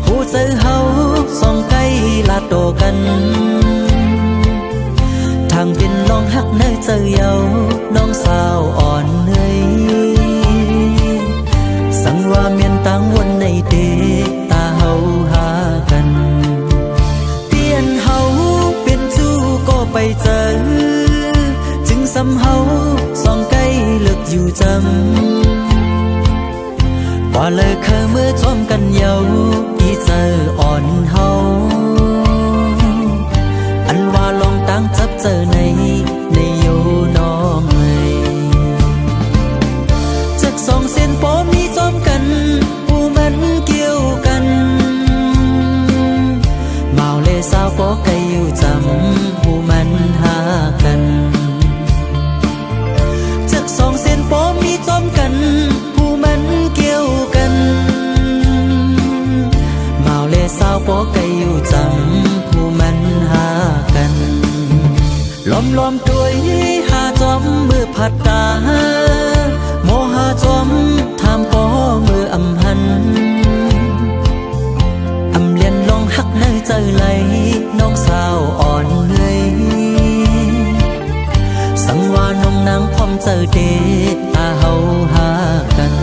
หูเจอเฮาสองไกลลาโตกันทางเป็นลองหักเนยเจอเยาน้องสาวอ่อนเนยสั่งว่าเมียนตังวันในเดตาเฮาหากันเตียนเฮาเป็นจู้ก็ไปเจอจึงซ้ำเฮาสองไกลเลิกอยู่จำกว่าเลยเคยเมื่อชมกันเยาอีเจออ่อนเฮาอันว่าลองตั้งจับเจอในอยู่น้องเลยจากสองเส้นปอมีจอมกันผู้มันเกี่ยวกันเมาเลสาวปอไกอยู่จำผู้มันหากันจากสองเส้นปอมีจอมกันผู้มันเกี่ยวกันเมาเลสาวปอไกอยู่จำผู้มันหากันล้อมตัวหาจอมมือผัดตาโมหาจอมทำปอมืออำหันอำเลียนลองหักเนยเจอไหลน้องสาวอ่อนเนยสังว่าน้องนางพร้อมเจอเดตาเฮาหากัน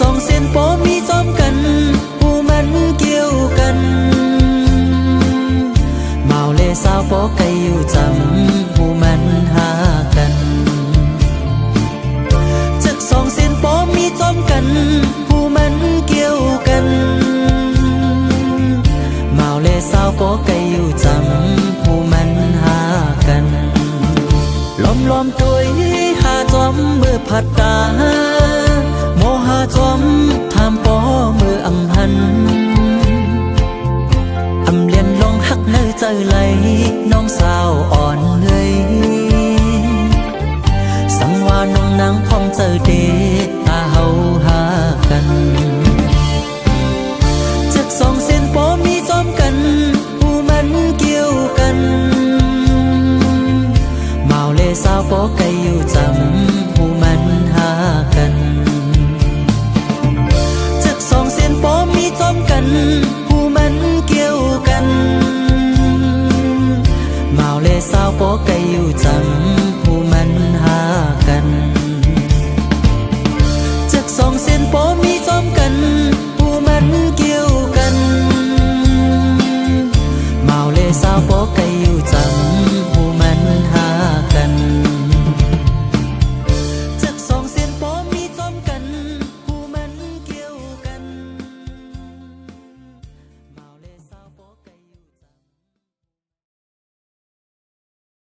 สองเส้นปอมีจอมกันผู้มันเกี่ยวกันเมาเลสาวปอไกอยู่จำผู้มันหากันจากสองเส้นปอมีจอมกันผู้มันเกี่ยวกันเมาเลสาวปอไกอยู่จำผู้มันหากันล้อมตัวหาจอมมือผัดตาโมหาจอมทำปอมืออำหันอำเลียนลองหักเนยเจอไหลน้องสาวอ่อนเนยสั่งว่าน้องนางพร้อมเจอเด